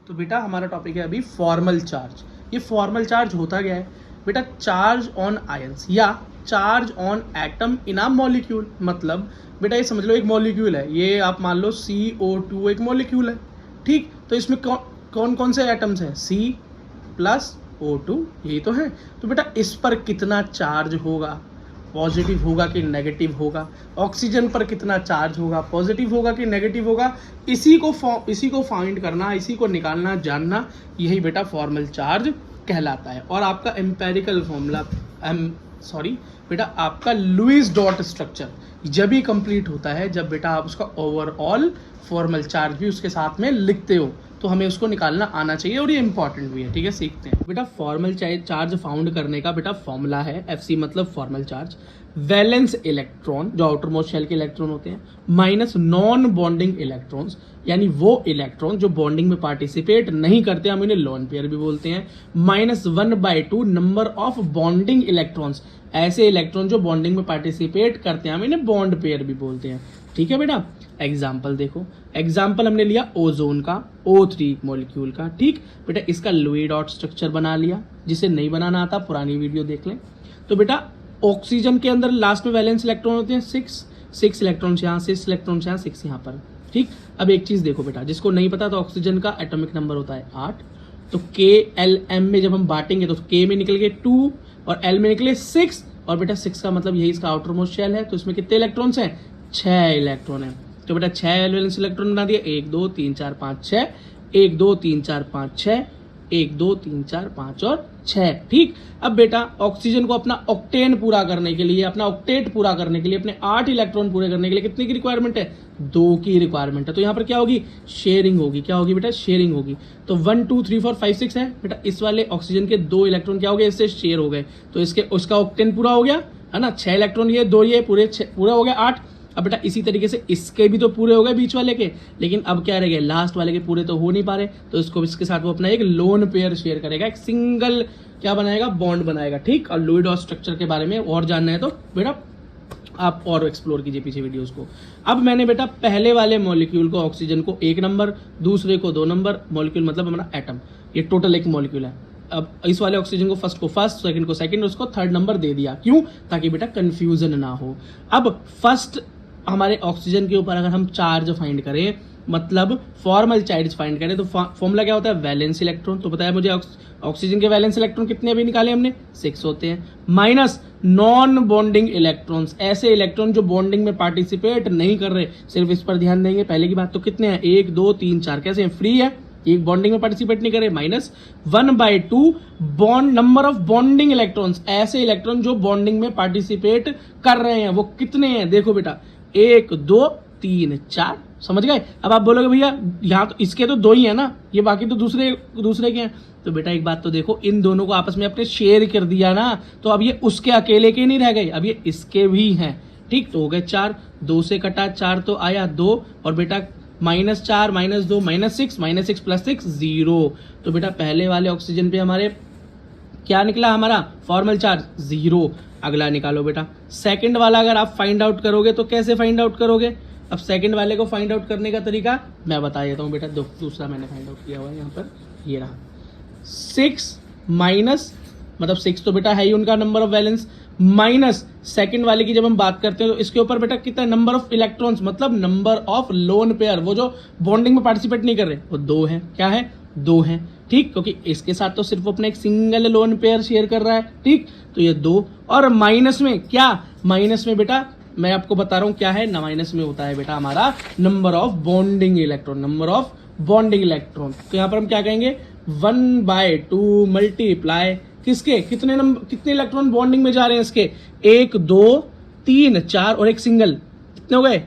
तो बेटा हमारा टॉपिक है अभी फॉर्मल चार्ज। ये फॉर्मल चार्ज होता क्या है बेटा? चार्ज ऑन आयंस या charge on atom in a molecule. मतलब बेटा ये समझ लो एक मॉलिक्यूल है, ये आप मान लो CO2 एक मॉलिक्यूल है, ठीक। तो इसमें कौन कौन से एटम्स हैं? C+O2 यही तो है। तो बेटा इस पर कितना चार्ज होगा? पॉजिटिव होगा कि नेगेटिव होगा? ऑक्सीजन पर कितना चार्ज होगा? पॉजिटिव होगा कि नेगेटिव होगा? इसी को फाइंड करना, इसी को निकालना, जानना, यही बेटा फॉर्मल चार्ज कहलाता है। और आपका एम्पेरिकल फॉर्मूला बेटा आपका लुईस डॉट स्ट्रक्चर जब ही कंप्लीट होता है जब बेटा आप उसका ओवरऑल फॉर्मल चार्ज भी उसके साथ में लिखते हो, तो हमें उसको निकालना आना चाहिए और ये इंपॉर्टेंट भी है, ठीक है। सीखते हैं बेटा। फॉर्मल चार्ज फाउंड करने का बेटा फॉर्मूला है FC मतलब फॉर्मल चार्ज, वैलेंस इलेक्ट्रॉन जो आउटर मोस्ट शेल के इलेक्ट्रॉन होते हैं, माइनस नॉन बॉन्डिंग इलेक्ट्रॉन्स यानी वो इलेक्ट्रॉन जो बॉन्डिंग में पार्टिसिपेट नहीं करते, हम इन्हें लोन पेयर भी बोलते हैं, -1/2 नंबर ऑफ बॉन्डिंग इलेक्ट्रॉन्स, ऐसे इलेक्ट्रॉन जो बॉन्डिंग में पार्टिसिपेट करते हैं, हम इन्हें बॉन्ड पेयर भी बोलते हैं, ठीक है बेटा। एग्जाम्पल देखो, एग्जाम्पल हमने लिया ओजोन का, O3 मॉलिक्यूल का, ठीक बेटा। इसका लुईस डॉट स्ट्रक्चर बना लिया, जिसे नहीं बनाना आता पुरानी वीडियो देख लें। तो बेटा ऑक्सीजन के अंदर लास्ट में वैलेंस इलेक्ट्रॉन होते हैं 6 इलेक्ट्रॉन्स यहाँ, 6 इलेक्ट्रॉन्स यहाँ, 6 यहाँ पर, ठीक। अब एक चीज देखो बेटा, जिसको नहीं पता तो ऑक्सीजन का एटॉमिक नंबर होता है 8। तो KLM में जब हम बांटेंगे तो K में निकल गए 2 और L में निकले 6, और बेटा 6 का मतलब यही इसका आउटर मोस्ट शेल है। तो इसमें कितने इलेक्ट्रॉन्स हैं? 6 इलेक्ट्रॉन है। तो बेटा 6 वैलेंस इलेक्ट्रॉन बना दिया, 1 2 3 4 5 6, 1 2 3 4 5 6, 1 2 3 4 5 और 6, ठीक। अब बेटा ऑक्सीजन को अपना ऑक्टेन पूरा करने के लिए, अपना ऑक्टेट पूरा करने के लिए, अपने 8 इलेक्ट्रॉन पूरे करने के लिए कितने की रिक्वायरमेंट है? 2 की रिक्वायरमेंट है। तो यहाँ पर क्या होगी? शेयरिंग होगी। क्या होगी बेटा? शेयरिंग होगी। तो 1 2 3 4 5 6 है बेटा, इस वाले ऑक्सीजन के 2 इलेक्ट्रॉन क्या हो गए? इससे शेयर हो गए, तो उसका ऑक्टेन पूरा हो गया है ना। 6 इलेक्ट्रॉन ये 2 ये पूरा हो गया 8। अब बेटा इसी तरीके से इसके भी तो पूरे हो गए बीच वाले के, लेकिन अब क्या रह गए? लास्ट वाले के पूरे तो हो नहीं पा रहे, तो इसको इसके साथ वो अपना एक लोन पेयर शेयर करेगा, एक सिंगल क्या बनाएगा? बॉन्ड बनाएगा, ठीक। और लुईस डॉट स्ट्रक्चर के बारे में और जानना है तो बेटा आप और एक्सप्लोर कीजिए पीछे वीडियोस को। अब मैंने बेटा पहले वाले मॉलिक्यूल को, ऑक्सीजन को 1 नंबर, दूसरे को 2 नंबर, मॉलिक्यूल मतलब हमारा एटम, ये टोटल एक मॉलिक्यूल है। अब इस वाले ऑक्सीजन को फर्स्ट को फर्स्ट, सेकंड को सेकंड, उसको थर्ड नंबर दे दिया, क्यों? ताकि बेटा कंफ्यूजन ना हो। अब फर्स्ट हमारे ऑक्सीजन के ऊपर अगर हम चार्ज फाइंड करें, मतलब फॉर्मल चार्ज फाइंड करें, तो फॉर्मूला क्या होता है? Valence electron. तो बताया मुझे ऑक्सीजन के वैलेंस इलेक्ट्रॉन कितने अभी निकाले हमने? 6 होते हैं, माइनस नॉन बॉन्डिंग इलेक्ट्रॉन्स, ऐसे इलेक्ट्रॉन जो बॉन्डिंग में पार्टिसिपेट नहीं कर रहे, सिर्फ इस पर ध्यान देंगे पहले की बात। तो कितने हैं? 1 2 3 4, कैसे हैं? फ्री है, एक बॉन्डिंग में पार्टिसिपेट नहीं करे, -1/2 bond number of bonding electrons, ऐसे इलेक्ट्रॉन जो बॉन्डिंग में पार्टिसिपेट कर रहे हैं, वो कितने हैं? देखो बेटा 1 2 3 4, समझ गए? अब आप बोलोगे भैया यहाँ तो इसके तो 2 ही है ना, ये बाकी तो दूसरे के हैं। तो बेटा एक बात तो देखो, इन दोनों को आपस में अपने शेयर कर दिया ना, तो अब ये उसके अकेले के नहीं रह गए, अब ये इसके भी हैं, ठीक। तो हो गए 4, 2 से कटा 4 तो आया 2, और बेटा -4 -2 -6, -6 + 6 0। तो बेटा पहले वाले ऑक्सीजन पे हमारे क्या निकला? हमारा फॉर्मल चार्ज 0। अगला निकालो बेटा, सेकंड वाला अगर आप फाइंड आउट करोगे तो कैसे फाइंड आउट करोगे? अब सेकंड वाले को फाइंड आउट करने का तरीका मैं बता देता हूँ बेटा। दूसरा मैंने फाइंड आउट किया हुआ है यहाँ पर, ये रहा 6 माइनस, मतलब 6 तो बेटा है ही उनका number of valence, minus second वाले की जब हम बात करते हैं तो इसके ऊपर बेटा कितना नंबर ऑफ इलेक्ट्रॉन्स, मतलब नंबर ऑफ लोन पेयर, वो जो बॉन्डिंग में पार्टिसिपेट नहीं कर रहे, वो 2 है। क्या है? 2 है, ठीक, क्योंकि इसके साथ तो सिर्फ अपना एक सिंगल लोन पेयर शेयर कर रहा है, ठीक। तो ये 2, और माइनस में क्या? माइनस में बेटा मैं आपको बता रहा हूं क्या है ना, माइनस में होता है बेटा हमारा number of bonding electron, number of bonding electron. तो यहाँ पर हम क्या कहेंगे? 1/2 मल्टीप्लाई किसके? कितने इलेक्ट्रॉन बॉन्डिंग में जा रहे हैं इसके? 1 2 3 4 और एक सिंगल, कितने हो गए?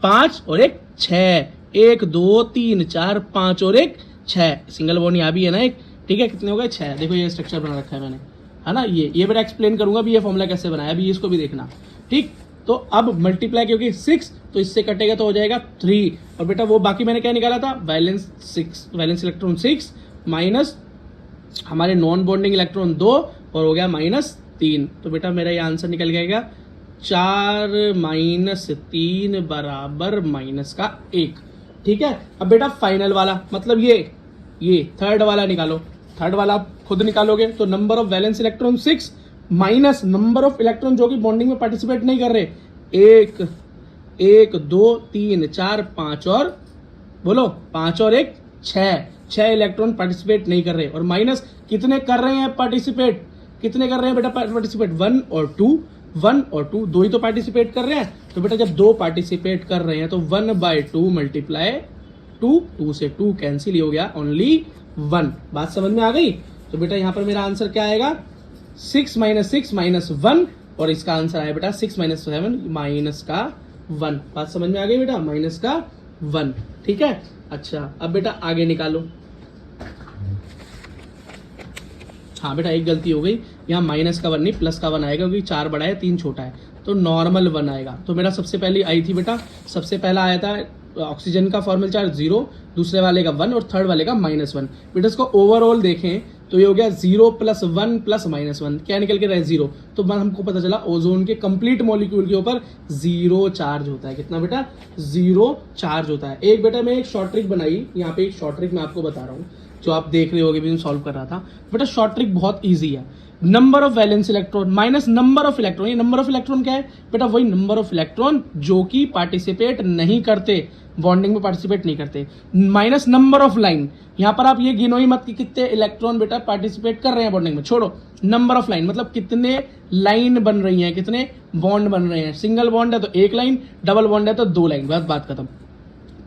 5 और एक 6, 1 2 3 4 5 और एक 6, सिंगल बॉन्ड यहाँ भी है ना एक, ठीक है। कितने हो गए? 6। देखो ये स्ट्रक्चर बना रखा है मैंने, है ना। ये बेटा एक्सप्लेन करूंगा अभी, ये फॉर्मूला कैसे बनाया अभी, इसको भी देखना, ठीक। तो अब मल्टीप्लाई क्योंकि 6 तो इससे कटेगा तो हो जाएगा 3, और बेटा वो बाकी मैंने क्या निकाला था? वैलेंस इलेक्ट्रॉन 6 माइनस हमारे नॉन बॉन्डिंग इलेक्ट्रॉन 2, और हो गया -3। तो बेटा मेरा ये आंसर निकल जाएगा 4 - 3 = -1, ठीक है। अब बेटा फाइनल वाला मतलब ये ये थर्ड वाला निकालो, थर्ड वाला आप खुद निकालोगे तो number of valence electron 6 minus number of electron जो कि बॉन्डिंग में पार्टिसिपेट नहीं कर रहे, एक 2 3 4 5 और बोलो 5 और 1 6 इलेक्ट्रॉन पार्टिसिपेट नहीं कर रहे, और माइनस कितने कर रहे हैं पार्टिसिपेट, कितने कर रहे हैं बेटा पार्टिसिपेट 1 और 2, 1 और 2 दो ही तो पार्टिसिपेट कर रहे हैं। तो बेटा जब दो पार्टिसिपेट कर रहे हैं तो 1/2 मल्टीप्लाई 2 से 2 कैंसिल हो गया, ओनली 1। बात समझ में आ गई। तो बेटा यहां पर मेरा आंसर क्या आएगा 6 - 1 और इसका आंसर आया बेटा 6 - 7 माइनस का 1। बात समझ में आ गई बेटा, माइनस का 1। ठीक है। अच्छा अब बेटा आगे निकालो। हाँ बेटा एक गलती हो गई, यहाँ माइनस का 1 नहीं प्लस का 1 आएगा क्योंकि 4 बड़ा है 3 छोटा है, तो नॉर्मल 1 आएगा। तो मेरा सबसे पहले आई थी बेटा, सबसे पहला आया था ऑक्सीजन का फॉर्मल चार्ज 0, दूसरे वाले का 1 और थर्ड वाले का -1। बेटा इसको ओवरऑल देखें तो ये हो गया 0 + 1 + -1, क्या निकल के रहे 0। तो हमको पता चला ओजोन के कंप्लीट मॉलिक्यूल के ऊपर 0 चार्ज होता है। कितना बेटा 0 चार्ज होता है। एक बेटा मैं एक शॉर्ट ट्रिक बनाई, यहाँ पे एक शॉर्ट ट्रिक मैं आपको बता रहा हूँ जो आप देख रहे होगे भी सॉल्व कर रहा था। बेटा शॉर्ट ट्रिक बहुत ईजी है, number of valence electron minus number of electron. ये नंबर ऑफ इलेक्ट्रॉन क्या है बेटा, वही नंबर ऑफ इलेक्ट्रॉन जो कि पार्टिसिपेट नहीं करते, बॉन्डिंग में पार्टिसिपेट नहीं करते, माइनस नंबर ऑफ लाइन। यहां पर आप ये गिनो ही मत कि कितने इलेक्ट्रॉन बेटा पार्टिसिपेट कर रहे हैं बॉन्डिंग में, छोड़ो। नंबर ऑफ लाइन मतलब कितने लाइन बन रही हैं, कितने बॉन्ड बन रहे हैं। सिंगल बॉन्ड है तो 1 लाइन, डबल बॉन्ड है तो 2 लाइन, बस बात खत्म।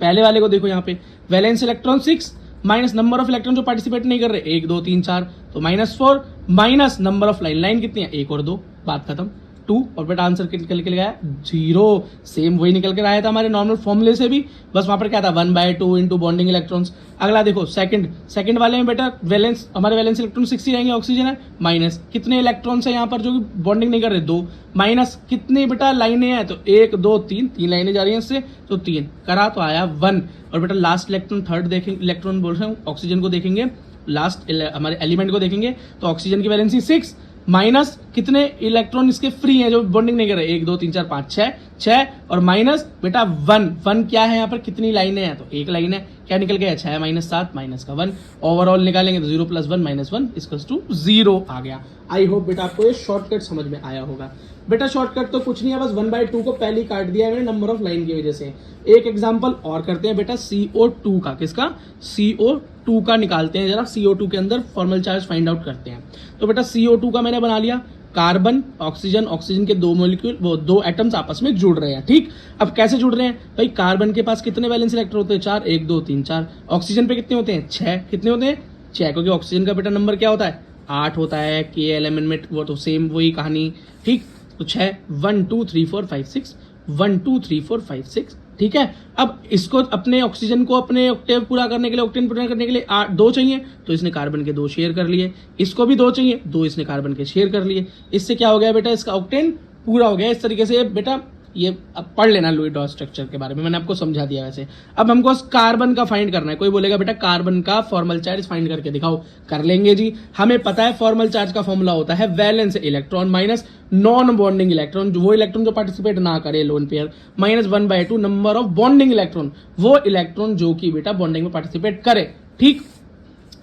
पहले वाले को देखो, यहाँ पे valence electron 6 minus number of electron जो पार्टिसिपेट नहीं कर रहे 1 2 3 4 तो -4 माइनस नंबर ऑफ लाइन कितनी है 1 और 2, बात खत्म 2। और बेटा आंसर निकल के गया 0। सेम वही निकल के आया था हमारे नॉर्मल फॉर्मूले से भी, बस वहां पर क्या था 1/2 इंटू बॉन्डिंग इलेक्ट्रॉन्स। अगला देखो सेकंड वाले में बेटा वैलेंस, हमारे वैलेंस इलेक्ट्रॉन 6 ही रहेंगे, ऑक्सीजन है, माइनस कितने इलेक्ट्रॉन्स है यहाँ पर जो कि बॉन्डिंग नहीं कर रहे 2, माइनस कितने बेटा लाइनें हैं तो 1 2 3 लाइनें जा रही हैं इससे तो 3 करा तो आया 1। और बेटा लास्ट इलेक्ट्रॉन थर्ड देखेंगे, इलेक्ट्रॉन बोल रहे हैं ऑक्सीजन को देखेंगे, लास्ट हमारे एलिमेंट को देखेंगे तो ऑक्सीजन की वैलेंसी 6 माइनस कितने इलेक्ट्रॉन इसके फ्री हैं जो बॉन्डिंग नहीं कर रहे 1 2 3 4 5 6 और माइनस बेटा 1 क्या है यहाँ पर, कितनी लाइनें हैं तो 1 लाइन है, क्या निकल गया 6 - 7 माइनस का 1। ओवरऑल निकालेंगे तो 0 + 1 - 1 इक्वल्स टू 0 आ गया। आई होप बेटा आपको ये शॉर्टकट समझ में आया होगा। बेटा शॉर्टकट तो कुछ नहीं है, बस 1/2 को पहले ही काट दिया है मैंने नंबर ऑफ लाइन की वजह से। एक एग्जांपल और करते हैं बेटा CO2 का, किसका CO2 का निकालते हैं जरा, CO2 के अंदर फॉर्मल चार्ज फाइंड आउट करते हैं। तो बेटा CO2 का मैंने बना लिया, कार्बन ऑक्सीजन के 2 मॉलिक्यूल, वो 2 एटम्स आपस में जुड़ रहे हैं। ठीक, अब कैसे जुड़ रहे हैं भाई, कार्बन के पास कितने वैलेंस इलेक्ट्रॉन होते हैं 4 1 2 3 4, ऑक्सीजन पे कितने होते हैं 6, कितने होते हैं 6, क्योंकि ऑक्सीजन का बेटा नंबर क्या होता है 8 होता है, के एलिमेंट में वो तो सेम वही कहानी। ठीक, तो 6 1 2 3 4 5 6 1 2 3 4 5 6। ठीक है, अब इसको अपने ऑक्सीजन को अपने ऑक्टेव पूरा करने के लिए, ऑक्टेन पूरा करने के लिए 2 चाहिए तो इसने कार्बन के 2 शेयर कर लिए, इसको भी 2 चाहिए 2 इसने कार्बन के शेयर कर लिए। इससे क्या हो गया बेटा, इसका ऑक्टेन पूरा हो गया। इस तरीके से बेटा ये अब पढ़ लेना लुईस डॉट स्ट्रक्चर के बारे में, मैंने आपको समझा दिया। वैसे अब हमको कार्बन का फाइंड करना है। कोई बोलेगा बेटा कार्बन का फॉर्मल चार्ज फाइंड करके दिखाओ, कर लेंगे जी। हमें पता है फॉर्मल चार्ज का फॉर्मूला होता है valence electron minus non bonding electron, वो इलेक्ट्रॉन जो पार्टिसिपेट ना करे lone pair, minus 1/2 number of bonding electron, वो इलेक्ट्रॉन जो कि बेटा बॉन्डिंग में पार्टिसिपेट करे। ठीक,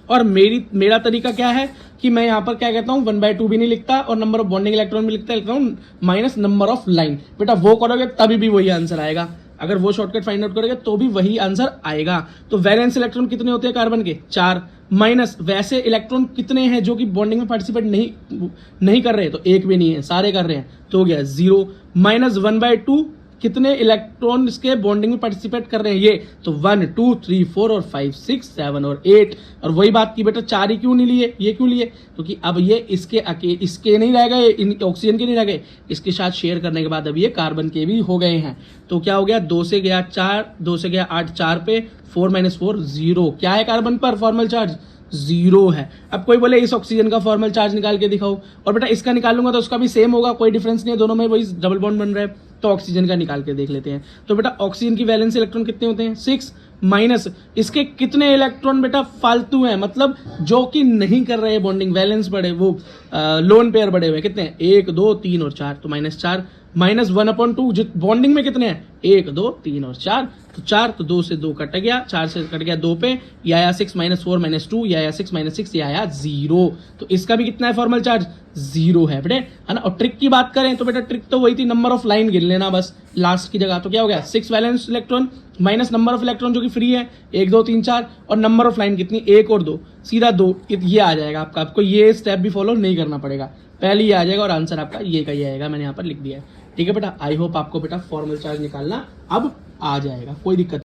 और मेरा तरीका क्या है कि मैं यहाँ पर क्या कहता हूँ 1/2 भी नहीं लिखता और नंबर ऑफ बॉन्डिंग इलेक्ट्रॉन भी लिखता हूँ माइनस नंबर ऑफ लाइन। बेटा वो करोगे तभी भी वही आंसर आएगा, अगर वो शॉर्टकट फाइंड आउट करोगे तो भी वही आंसर आएगा। तो वैलेंस इलेक्ट्रॉन कितने होते हैं कार्बन के 4, माइनस वैसे इलेक्ट्रॉन कितने हैं जो कि बॉन्डिंग में पार्टिसिपेट नहीं कर रहे, तो 1 भी नहीं है, सारे कर रहे हैं, तो हो गया 0, माइनस 1/2 कितने इलेक्ट्रॉन इसके बॉन्डिंग में पार्टिसिपेट कर रहे हैं ये, तो 1 2 3 4 और 5 6 7 और 8। और वही बात की बेटा 4 ही क्यों नहीं लिए, ये क्यों लिए, क्योंकि अब ये इसके नहीं रह गए, ऑक्सीजन के नहीं रह गए, इसके साथ शेयर करने के बाद अब ये कार्बन के भी हो गए हैं। तो क्या हो गया 2 से गया 4, 2 से गया 8, 4 पे 4 - 4 0, क्या है कार्बन पर फॉर्मल चार्ज 0 है। अब कोई बोले इस ऑक्सीजन का फॉर्मल चार्ज निकाल के दिखाओ, और बेटा इसका निकालूंगा तो उसका भी सेम होगा, कोई डिफरेंस नहीं है, दोनों में वही डबल बॉन्ड बन रहा है। तो ऑक्सीजन का निकाल के देख लेते हैं। तो बेटा ऑक्सीजन की वैलेंस इलेक्ट्रॉन कितने होते हैं 6, माइनस इसके कितने इलेक्ट्रॉन बेटा फालतू हैं, मतलब जो कि नहीं कर रहे बॉन्डिंग, वैलेंस बड़े, वो लोन पेयर बड़े हुए कितने हैं 1 2 3 और 4, तो -4 -1/2, बॉन्डिंग में कितने हैं 1 2 3 और 4, तो 4 तो 2 से 2 कट गया, 4 से कट गया 2 पे, ये आया 6 -4 -2, ये आया 6 -6, ये आया 0। तो इसका भी कितना है फॉर्मल चार्ज 0 है बेटे, है ना। और ट्रिक की बात करें तो बेटा ट्रिक तो वही थी, नंबर ऑफ लाइन गिन लेना बस लास्ट की जगह। तो क्या हो गया 6 valence electron minus number of electron जो कि फ्री है 1 2 3 4, और नंबर ऑफ लाइन कितनी 1 और 2, सीधा 2, ये आ जाएगा आपका। आपको ये स्टेप भी फॉलो नहीं करना पड़ेगा, पहले ये आ जाएगा और आंसर आपका ये का ही आएगा, मैंने यहाँ पर लिख दिया है। ठीक है बेटा, आई होप आपको बेटा फॉर्मल चार्ज निकालना अब आ जाएगा, कोई दिक्कत